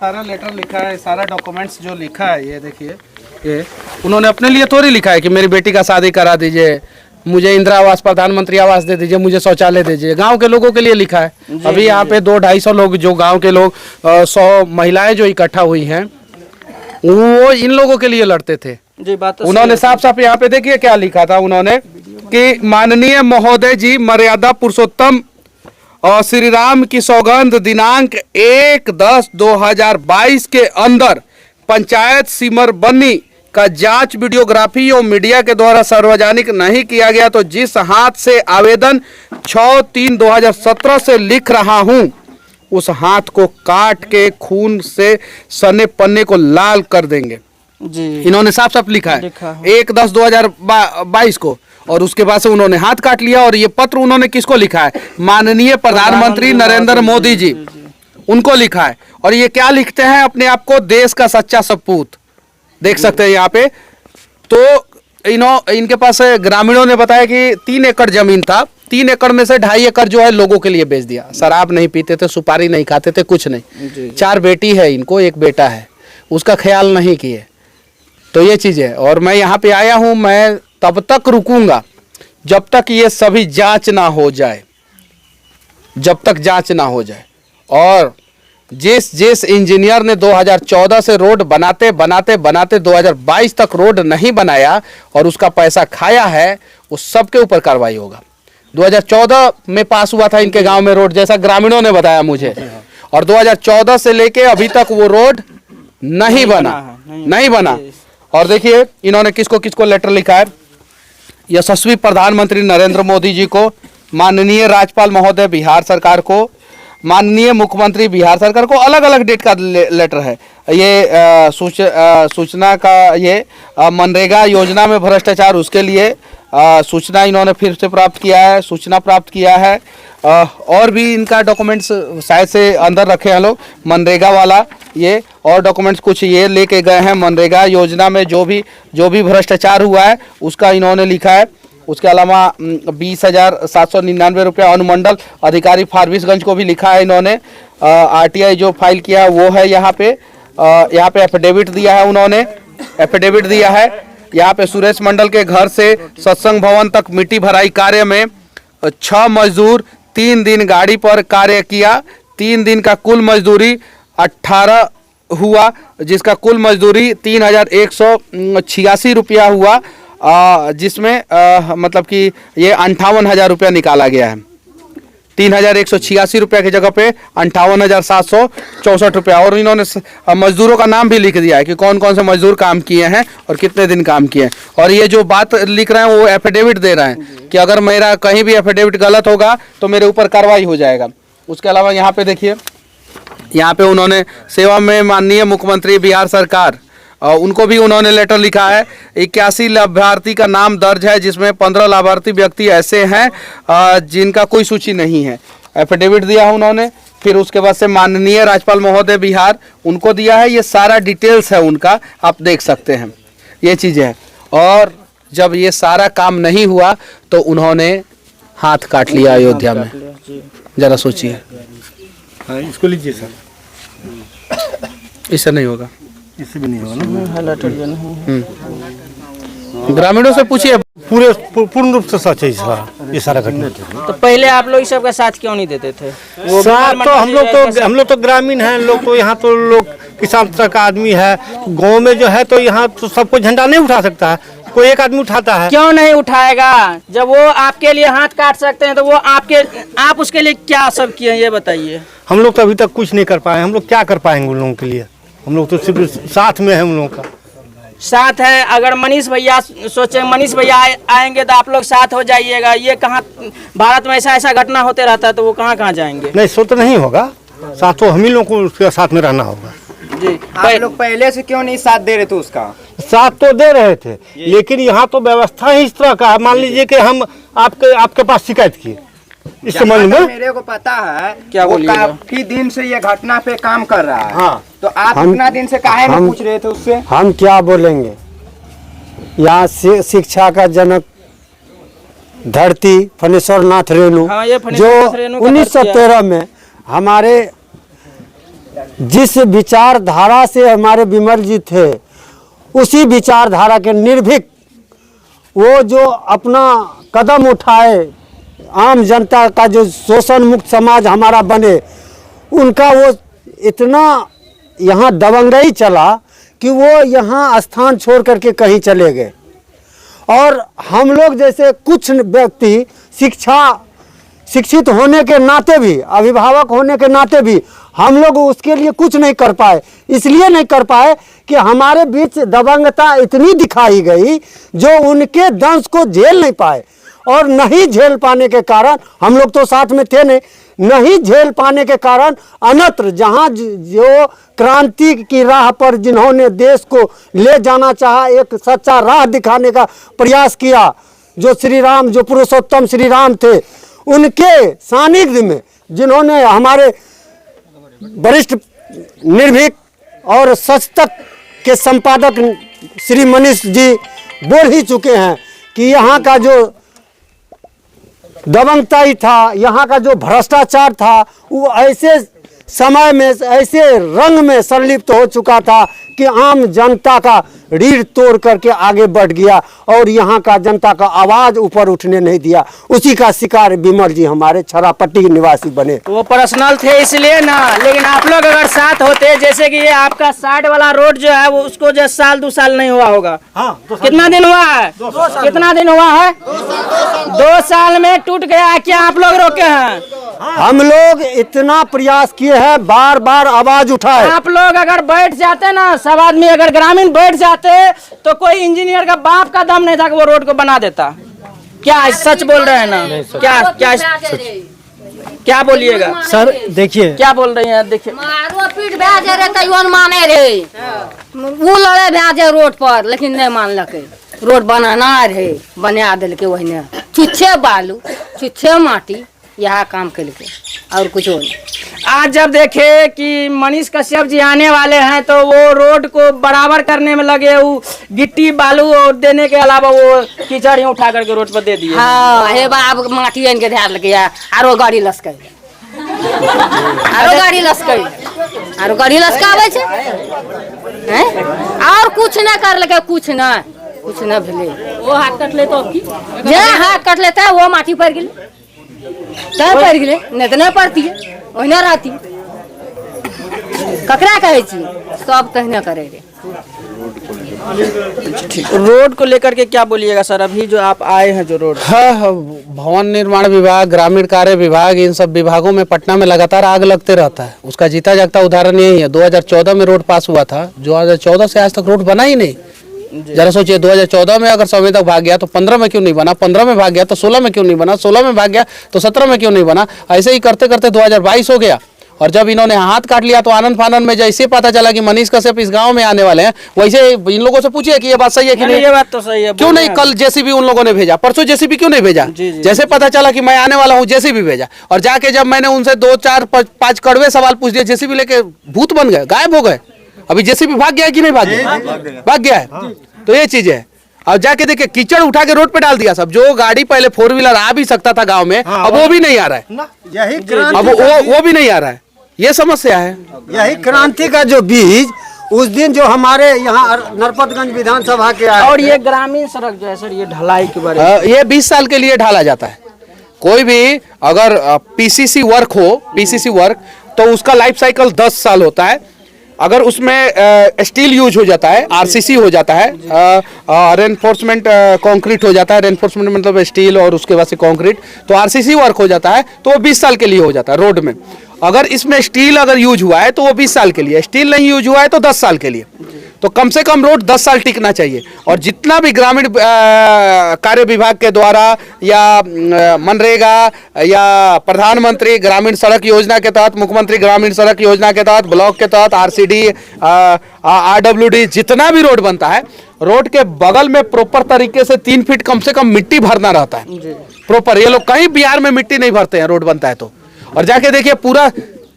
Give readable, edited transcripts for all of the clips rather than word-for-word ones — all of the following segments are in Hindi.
सारा लेटर लिखा है, सारा डॉक्यूमेंट्स जो लिखा है ये देखिए, ये उन्होंने अपने लिए थोड़ी लिखा है कि मेरी बेटी का शादी करा दीजिए, मुझे इंदिरा आवास प्रधानमंत्री आवास दे दीजिए, मुझे शौचालय दीजिए। गांव के लोगों के लिए लिखा है। अभी यहाँ पे 200-250 लोग जो गांव के लोग 100 महिलाएं जो इकट्ठा हुई हैं वो इन लोगों के लिए लड़ते थे। जी बात तो उन्होंने साफ साफ यहाँ पे देखिए क्या लिखा था उन्होंने कि माननीय महोदय जी, मर्यादा पुरुषोत्तम और श्री राम की सौगंध दिनांक 1/10/2022 के अंदर पंचायत सिमरबनी का जांच वीडियोग्राफी और मीडिया के द्वारा सार्वजनिक नहीं किया गया तो जिस हाथ से आवेदन 6/3/2017 से लिख रहा हूं उस हाथ को काट के खून से सने पन्ने को लाल कर देंगे। जी इन्होंने साफ साफ लिखा है 1/10/2022 को, और उसके बाद से उन्होंने हाथ काट लिया। और ये पत्र उन्होंने किसको लिखा है? माननीय प्रधानमंत्री नरेंद्र मोदी जी, उनको लिखा है। और ये क्या लिखते हैं अपने आप को? देश का सच्चा सपूत। देख सकते हैं यहाँ पे। तो इनके पास ग्रामीणों ने बताया कि 3 एकड़ जमीन था, 3 एकड़ में से 2.5 एकड़ जो है लोगों के लिए बेच दिया। शराब नहीं पीते थे, सुपारी नहीं खाते थे, कुछ नहीं। 4 बेटी है इनको, 1 बेटा है, उसका ख्याल नहीं किए। तो ये चीज़ है। और मैं यहाँ पे आया हूँ, मैं तब तक रुकूंगा जब तक ये सभी जांच ना हो जाए, जब तक जांच ना हो जाए। और जिस इंजीनियर ने 2014 से रोड बनाते बनाते बनाते 2022 तक रोड नहीं बनाया और उसका पैसा खाया है, उस सब के ऊपर कार्रवाई होगा। 2014 में पास हुआ था इनके गांव में रोड, जैसा ग्रामीणों ने बताया मुझे, और 2014 से लेके अभी तक वो रोड नहीं बना। और देखिए इन्होंने किसको किसको लेटर लिखा है। यशस्वी प्रधानमंत्री नरेंद्र मोदी जी को, माननीय राज्यपाल महोदय बिहार सरकार को, माननीय मुख्यमंत्री बिहार सरकार को। अलग अलग डेट का लेटर है ये। सूचना का ये मनरेगा योजना में भ्रष्टाचार, उसके लिए सूचना इन्होंने फिर से प्राप्त किया है, सूचना प्राप्त किया है। और भी इनका डॉक्यूमेंट्स शायद से अंदर रखे हैं लोग, मनरेगा वाला ये और डॉक्यूमेंट्स कुछ ये लेके गए हैं। मनरेगा योजना में जो भी भ्रष्टाचार हुआ है उसका इन्होंने लिखा है। उसके अलावा 20,799 रुपया अनुमंडल अधिकारी फारबिसगंज को भी लिखा है इन्होंने। RTI जो फाइल किया है वो है यहाँ पे। एफिडेविट दिया है उन्होंने, एफिडेविट दिया है। यहाँ पे सुरेश मंडल के घर से सत्संग भवन तक मिट्टी भराई कार्य में 6 मजदूर 3 दिन गाड़ी पर कार्य किया। 3 दिन का कुल मजदूरी 18 हुआ, जिसका कुल मजदूरी 3,186 रुपया हुआ, जिसमें मतलब कि ये 58,000 रुपया निकाला गया है। 3,186 रुपया की जगह पे 58,764 रुपया। और इन्होंने मजदूरों का नाम भी लिख दिया है कि कौन कौन से मजदूर काम किए हैं और कितने दिन काम किए हैं। और ये जो बात लिख रहे हैं वो एफिडेविट दे रहे हैं कि अगर मेरा कहीं भी एफिडेविट गलत होगा तो मेरे ऊपर कार्रवाई हो जाएगा। उसके अलावा यहाँ पे देखिए, यहाँ पे उन्होंने सेवा में माननीय मुख्यमंत्री बिहार सरकार, उनको भी उन्होंने लेटर लिखा है। 81 लाभार्थी का नाम दर्ज है, जिसमें 15 लाभार्थी व्यक्ति ऐसे हैं जिनका कोई सूची नहीं है। एफिडेविट दिया है उन्होंने। फिर उसके बाद से माननीय राज्यपाल महोदय बिहार, उनको दिया है। ये सारा डिटेल्स है उनका, आप देख सकते हैं ये चीज़ें हैं। और जब ये सारा काम नहीं हुआ तो उन्होंने हाथ काट लिया अयोध्या में। जरा सोचिए। हाँ, इसको लीजिए सर। इससे नहीं होगा, इससे भी नहीं होगा ना। ग्रामीणों से पूछिए। पूर्ण रूप से सच है ये सारा घटना। तो पहले आप लोग इस सब का साथ क्यों नहीं देते थे? साथ तो हम लोग तो ग्रामीण हैं लोग, तो यहाँ तो लोग किसान तरह का आदमी है। गांव में जो है तो यहाँ तो सबको झंडा नहीं उठा सकता है, कोई एक आदमी उठाता है। क्यों नहीं उठाएगा? जब वो आपके लिए हाथ काट सकते हैं तो वो आप उसके लिए क्या सब किए ये बताइए। हम लोग तो अभी तक कुछ नहीं कर पाए। हम लोग क्या कर पाएंगे उन लोगों के लिए? हम लोग तो सिर्फ साथ में है, उन लोगों का साथ है। अगर मनीष भैया सोचे, मनीष भैया आएंगे तो आप लोग साथ हो जाइएगा। ये कहाँ भारत में ऐसा घटना होते रहता है तो वो कहाँ जाएंगे? नहीं, सो तो नहीं होगा। साथ तो हम ही लोग को उसके साथ में रहना होगा। जी, आप लोग पहले से क्यों नहीं साथ दे रहे थे? उसका साथ तो दे रहे थे, लेकिन यहाँ तो व्यवस्था ही इस तरह का है। मान लीजिए कि हम आपके पास शिकायत किए इस संबंध में। मेरे को पता है क्या वो बोलिएगा? काफी दिन से ये घटना पे काम कर रहा है। हाँ, तो आप इतना दिन से काहे नहीं पूछ रहे थे उससे? हम क्या बोलेंगे? यहाँ शिक्षा का जनक धरती फणेश्वर नाथ रेणु, हाँ, ये जो फणेश्वर नाथ रेणु का 1913 में हमारे जिस विचारधारा से हमारे विमल जी थे, उसी विचारधारा के निर्भीक वो जो अपना कदम उठाए, आम जनता का जो शोषण मुक्त समाज हमारा बने, उनका वो इतना यहाँ दबंगई चला कि वो यहाँ स्थान छोड़ करके कहीं चले गए। और हम लोग जैसे कुछ व्यक्ति शिक्षित होने के नाते भी, अभिभावक होने के नाते भी हम लोग उसके लिए कुछ नहीं कर पाए। इसलिए नहीं कर पाए कि हमारे बीच दबंगता इतनी दिखाई गई जो उनके दंश को झेल नहीं पाए, और नहीं झेल पाने के कारण, हम लोग तो साथ में थे नहीं झेल पाने के कारण अन्यत्र जहाँ जो क्रांति की राह पर जिन्होंने देश को ले जाना चाहा, एक सच्चा राह दिखाने का प्रयास किया, जो श्री राम, जो पुरुषोत्तम श्री राम थे, उनके सानिध्य में जिन्होंने हमारे वरिष्ठ निर्भीक और सच तक के संपादक श्री मनीष जी बोल ही चुके हैं कि यहाँ का जो दबंगताई था, यहाँ का जो भ्रष्टाचार था, वो ऐसे समय में, ऐसे रंग में संलिप्त हो चुका था कि आम जनता का रीढ़ तोड़ करके आगे बढ़ गया और यहाँ का जनता का आवाज़ ऊपर उठने नहीं दिया। उसी का शिकार विमल जी हमारे छरापट्टी के निवासी बने। वो पर्सनल थे इसलिए ना, लेकिन आप लोग अगर साथ होते, जैसे कि ये आपका साइड वाला रोड जो है वो उसको जो साल 2 साल नहीं हुआ होगा। हाँ, कितना दिन हुआ है? कितना दिन हुआ है? 2 साल में टूट गया। क्या आप लोग रोके हैं? हम लोग इतना प्रयास किए हैं, बार बार आवाज उठाए। आप लोग अगर बैठ जाते ना, सब आदमी अगर ग्रामीण बैठ जाते तो कोई इंजीनियर का बाप का दम नहीं था कि वो रोड को बना देता। क्या सच बोल रहे हैं ना? क्या बोलिएगा सर? देखिए क्या बोल रही हैं, देखिए। मारो पीट भेजे रे तैयो न माने रे, वो लड़े भेजे रोड पर, लेकिन नहीं मानलके। रोड बनाना रहे, बना दिलके वही, छुच्छे बालू, छुच्छे माटी, यह काम करके और कुछ नहीं। आज जब देखे कि मनीष कश्यप जी आने वाले हैं तो वो रोड को बराबर करने में लगे, वो गिट्टी बालू और देने के अलावा वो कीचड़ ही उठा करके रोड पर दे दिए। हाँ, हे बाब माटी आन के ध्यान लगे, आरो गाड़ी लसके, आरो गाड़ी लसकावे छे, हैं? और कुछ ना कर लगे, कुछ ना भेले। वो हाथ कट ले तो जे हाथ कट लेता है वो माटी पर गिले, तय पर गिले, नहीं तो नहीं पड़ती है, ओहिना रहती। ककरा कहे छी, सब कहना करे रे। रोड को लेकर के क्या बोलिएगा सर? अभी जो आप आए हैं जो रोड, हाँ, भवन निर्माण विभाग, ग्रामीण कार्य विभाग, इन सब विभागों में पटना में लगातार आग लगते रहता है। उसका जीता जागता उदाहरण यही है। 2014 में रोड पास हुआ था, 2014 से आज तक रोड बना ही नहीं। जरा सोचिए, 2014 में अगर संविधान भाग गया तो 15 में क्यों नहीं बना, 15 में भाग गया तो 16 में क्यों नहीं बना, 16 में भाग गया तो 17 में क्यों नहीं बना। ऐसे ही करते करते 2022 हो गया, और जब इन्होंने हाथ काट लिया तो आनंद फानंद में जैसे पता चला कि मनीष कश्यप इस गांव में आने वाले हैं, वैसे इन लोगों से पूछिए कि ये बात सही है कि नहीं। ये बात तो सही है। क्यों नहीं कल जेसीबी उन लोगों ने भेजा, परसों जेसीबी क्यों नहीं भेजा? जैसे पता चला कि मैं आने वाला हूँ, जेसीबी भेजा, और जाके जब मैंने उनसे 2, 4, 5 कड़वे सवाल पूछ दिए, जेसीबी लेके भूत बन गए, गायब हो गए। अभी जेसीबी भाग गया कि नहीं भाग गया? भाग गया है। तो ये चीज है। अब जाके देखिए, कीचड़ उठा के रोड पे डाल दिया सब। जो गाड़ी पहले 4 व्हीलर आ भी सकता था गांव में, अब वो भी नहीं आ रहा है। यही अब वो भी नहीं आ रहा है। ये समस्या है। यही क्रांति का जो बीज उस दिन जो हमारे यहाँ नरपतगंज विधानसभा के आए। और ये ग्रामीण सड़क जो है सर, ये ढलाई के बारे में, ये 20 साल के लिए ढाला जाता है। कोई भी अगर पीसीसी वर्क हो, पीसीसी वर्क, तो उसका लाइफ साइकिल 10 साल होता है। अगर उसमें स्टील यूज हो जाता है, आरसीसी हो जाता है, रेनफोर्समेंट कंक्रीट हो जाता है, रेनफोर्समेंट मतलब स्टील और उसके बाद से कंक्रीट, तो आरसीसी वर्क हो जाता है, तो वो 20 साल के लिए हो जाता है रोड में। अगर इसमें स्टील अगर यूज हुआ है तो वो 20 साल के लिए, स्टील नहीं यूज हुआ है तो 10 साल के लिए। तो कम से कम रोड 10 साल टिकना चाहिए। और जितना भी ग्रामीण कार्य विभाग के द्वारा या मनरेगा या प्रधानमंत्री ग्रामीण सड़क योजना के तहत, मुख्यमंत्री ग्रामीण सड़क योजना के तहत, ब्लॉक के तहत, आरसीडी, आरडब्ल्यूडी, जितना भी रोड बनता है, रोड के बगल में प्रॉपर तरीके से 3 फीट कम से कम मिट्टी भरना रहता है प्रॉपर। ये लोग कहीं बिहार में मिट्टी नहीं भरते हैं रोड बनता है तो। और जाके देखिए, पूरा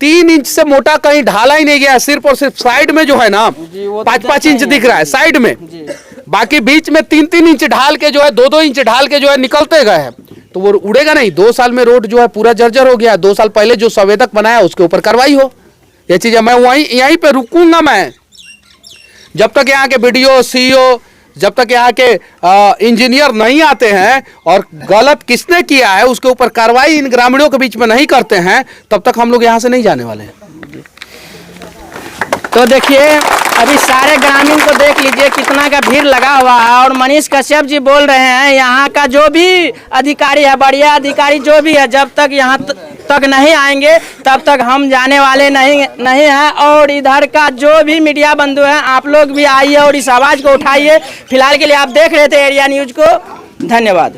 3 इंच से मोटा कहीं ढाला ही नहीं गया है, सिर्फ और सिर्फ साइड में जो है ना 5-5 इंच दिख रहा है साइड में। बाकी बीच में 3-3 इंच ढाल के जो है, 2-2 इंच ढाल के जो है निकलते गए हैं, तो वो उड़ेगा नहीं। 2 साल में रोड जो है पूरा जर्जर हो गया। 2 साल पहले जो संवेदक बनाया उसके ऊपर कार्रवाई हो, ये चीज़ मैं यहीं पे रुकूंगा मैं, जब तक यहाँ के BDO CEO, जब तक यहाँ के इंजीनियर नहीं आते हैं और गलत किसने किया है उसके ऊपर कार्रवाई इन ग्रामीणों के बीच में नहीं करते हैं, तब तक हम लोग यहाँ से नहीं जाने वाले हैं। तो देखिए अभी सारे ग्रामीण को देख लीजिए कितना का भीड़ लगा हुआ है, और मनीष कश्यप जी बोल रहे हैं यहाँ का जो भी अधिकारी है, बढ़िया अधिकारी जो भी है, जब तक यहाँ तक नहीं आएंगे तब तक हम जाने वाले नहीं हैं। और इधर का जो भी मीडिया बंधु हैं, आप लोग भी आइए और इस आवाज़ को उठाइए। फिलहाल के लिए आप देख रहे थे एरिया न्यूज को, धन्यवाद।